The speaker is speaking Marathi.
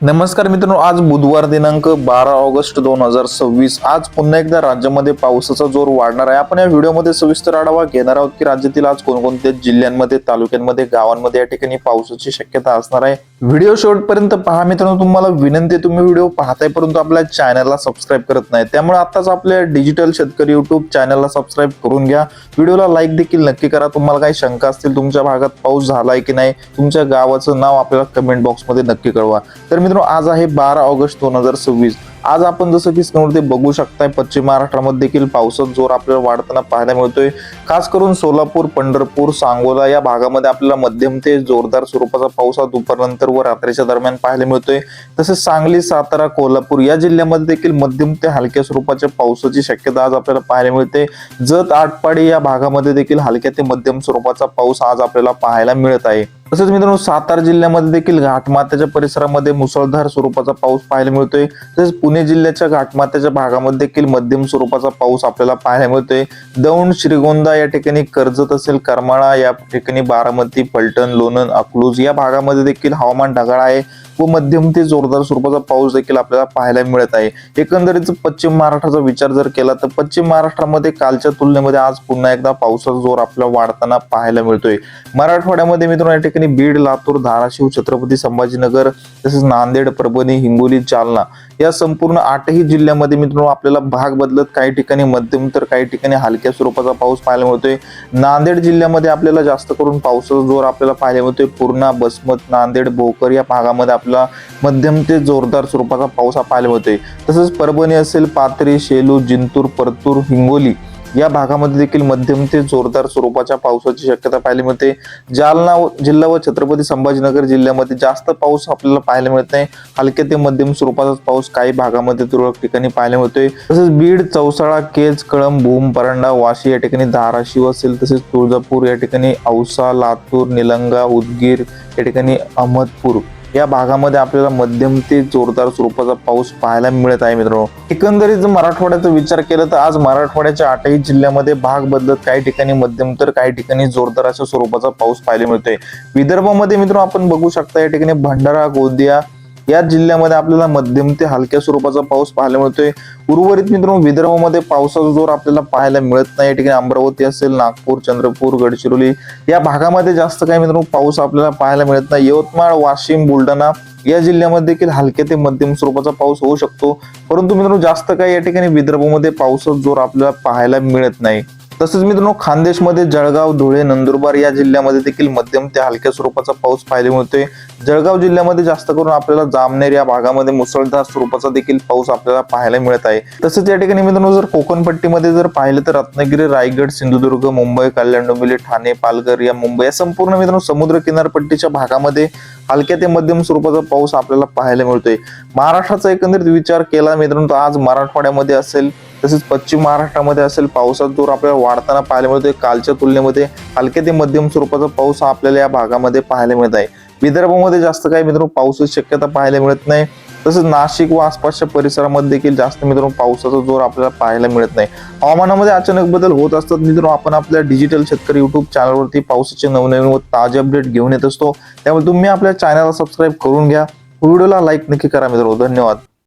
नमस्कार मित्रांनो, आज बुधवार दिनांक 12 ऑगस्ट 2026. आज पुन्हा एकदा राज्यामध्ये पावसाचा जोर वाढणार आहे. आपण या व्हिडिओमध्ये सविस्तर आढावा घेणार आहोत की राज्यातील आज कोणकोणत्या जिल्ह्यांमध्ये, तालुक्यांमध्ये, गावांमध्ये या ठिकाणी पावसाची शक्यता असणार आहे. व्हिडिओ शेवटपर्यंत पहा मित्रांनो. तुम्हाला विनंती आहे, तुम्ही व्हिडिओ पाहताय परंतु आपल्या चॅनलला सबस्क्राईब करत नाही, त्यामुळे आताच आपल्या डिजिटल शेतकरी युट्यूब चॅनलला सबस्क्राईब करून घ्या. व्हिडिओला लाईक देखील नक्की करा. तुम्हाला काही शंका असतील, तुमच्या भागात पाऊस झालाय की नाही, तुमच्या गावाचं नाव आपल्याला कमेंट बॉक्समध्ये नक्की कळवा. तर मित्रांनो, आज आहे 12 ऑगस्ट 2026. आज आपण जसं की स्क्रीनवरती बघू शकताय, पश्चिम महाराष्ट्रामध्ये देखील पावसाचा जोर आपल्याला वाढताना पाहायला मिळतोय. खास करून सोलापूर, पंढरपूर, सांगोला या भागामध्ये आपल्याला मध्यम ते जोरदार स्वरूपाचा पाऊस दुपारनंतर व रात्रीच्या दरम्यान पाहायला मिळतोय. तसेच सांगली, सातारा, कोल्हापूर या जिल्ह्यामध्ये देखील मध्यम ते हलक्या स्वरूपाच्या पावसाची शक्यता आज आपल्याला पाहायला मिळते. जत, आटपाडी या भागामध्ये देखील हलक्या ते मध्यम स्वरूपाचा पाऊस आज आपल्याला पाहायला मिळत आहे. तसेच मित्रांनो, सातारा जिल्ह्यामध्ये देखील घाटमाथ्याच्या परिसरामध्ये मुसळधार स्वरूपाचा पाऊस पाहायला मिळतोय. तसेच पुणे जिल्ह्याच्या घाटमाथ्याच्या भागामध्ये देखील मध्यम स्वरूपाचा पाऊस आपल्याला पाहायला मिळतोय. दौंड, श्रीगोंदा या ठिकाणी, कर्जत असेल, करमाळा या ठिकाणी, बारामती, फलटण, लोणंद, अकलूज या भागामध्ये देखील हवामान ढगाळ आहे व मध्यम ते जोरदार स्वरूपाचा पाऊस देखील आपल्याला पाहायला मिळत आहे. एकंदरीत पश्चिम महाराष्ट्राचा विचार जर केला तर पश्चिम महाराष्ट्रामध्ये कालच्या तुलनेमध्ये आज पुन्हा एकदा पावसाचा जोर आपल्याला वाढताना पाहायला मिळतोय. मराठवाड्यामध्ये मित्रांनो, या ठिकाणी बीड, लातूर, धाराशिव, छत्रपती संभाजीनगर, तसेच नांदेड, परभणी, हिंगोली, जालना या संपूर्ण 8ही जिल्ह्यामध्ये मित्रांनो आपल्याला भाग बदलत काही ठिकाणी मध्यम तर काही ठिकाणी हलक्या स्वरूपाचा पाऊस पाहायला मिळतोय. नांदेड जिल्ह्यामध्ये आपल्याला जास्त करून पावसाचा जोर आपल्याला पाहायला मिळतोय. पूर्णा, बसमत, नांदेड, भोकर या भागामध्ये आपल्याला मध्यम ते जोरदार स्वरूपाचा पाऊस पाहायला मिळतोय. तसेच परभणी असेल, पाथरी, शेलू, जिंतूर, परतूर, हिंगोली या भागामध्ये देखील मध्यम ते जोरदार स्वरूपाच्या पावसाची शक्यता पाहायला मिळते. जालना जिल्हा व छत्रपती संभाजीनगर जिल्ह्यामध्ये जास्त पाऊस आपल्याला पाहायला मिळत नाही. हलक्या ते मध्यम स्वरूपाचा पाऊस काही भागामध्ये तुरळक ठिकाणी पाहायला मिळतोय. तसेच बीड, चौसाळा, केज, कळंब, भूम, परांडा, वाशी या ठिकाणी, धाराशिव असेल, तसेच तुळजापूर या ठिकाणी, औसा, लातूर, निलंगा, उदगीर या ठिकाणी, अहमदपूर या भागामध्ये आपल्याला मध्यम ते जोरदार स्वरूपाचा पाऊस पाहायला मिळत आहे. मित्रांनो, एकंदरीत मराठवाड्याचा विचार केला तर आज मराठवाड्याच्या 8ही जिल्ह्यामध्ये भाग बदलत काही ठिकाणी मध्यम तर काही ठिकाणी जोरदार अशा स्वरूपाचा पाऊस पाहायला मिळतोय. विदर्भामध्ये मित्रांनो आपण बघू शकता, या ठिकाणी भंडारा, गोंदिया या जिल्ह्यामध्ये आपल्याला मध्यम ते हलक्या स्वरूपाचा पाऊस पाहायला मिळतोय. उर्वरित मित्रांनो विदर्भामध्ये पावसाचा जोर आपल्याला पाहायला मिळत नाही. या ठिकाणी अमरावती असेल, नागपूर, चंद्रपूर, गडचिरोली या भागामध्ये जास्त काही मित्रांनो पाऊस आपल्याला पाहायला मिळत नाही. यवतमाळ, वाशिम, बुलढाणा या जिल्ह्यामध्ये देखील हलक्या ते मध्यम स्वरूपाचा पाऊस होऊ शकतो, परंतु मित्रांनो जास्त काही या ठिकाणी विदर्भामध्ये पावसाचा जोर आपल्याला पाहायला मिळत नाही. तसेच मित्रांनो खानदेशमध्ये जळगाव, धुळे, नंदुरबार या जिल्ह्यामध्ये देखील मध्यम ते हलक्या स्वरूपाचा पाऊस पाहायला मिळतोय. जळगाव जिल्ह्यामध्ये जास्त करून आपल्याला जामनेर या भागामध्ये मुसळधार स्वरूपाचा देखील पाऊस आपल्याला पाहायला मिळत आहे. तसेच या ठिकाणी मित्रांनो जर कोकणपट्टीमध्ये जर पाहिलं तर रत्नागिरी, रायगड, सिंधुदुर्ग, मुंबई, कल्याण, डोंबिवली, ठाणे, पालघर या मुंबई या संपूर्ण मित्रांनो समुद्र किनारपट्टीच्या भागामध्ये हलक्या ते मध्यम स्वरूपाचा पाऊस आपल्याला पाहायला मिळतोय. महाराष्ट्राचा एकंदरीत विचार केला मित्रांनो, आज मराठवाड्यामध्ये असेल, तसेच पश्चिम महाराष्ट्रामध्ये असेल, पावसाचा जोर आपल्याला वाढताना पाहायला मिळतोय. कालच्या तुलनेमध्ये हलक्या ते मध्यम स्वरूपाचा पाऊस आपल्याला या भागामध्ये पाहायला मिळत आहे. विदर्भामध्ये जास्त काही मित्रांनो पावसाची शक्यता पाहायला मिळत नाही. तसेच नाशिक व आसपासच्या परिसरामध्ये देखील जास्त मित्रांनो पावसाचा जोर आपल्याला पाहायला मिळत नाही. हवामानामध्ये अचानक बदल होत असतात मित्रांनो. आपण आपल्या डिजिटल शेतकरी युट्यूब चॅनलवरती पावसाचे नवनवीन व ताजे अपडेट घेऊन येत असतो, त्यामुळे तुम्ही आपल्या चॅनलला सबस्क्राईब करून घ्या. व्हिडिओला लाईक नक्की करा मित्रांनो. धन्यवाद.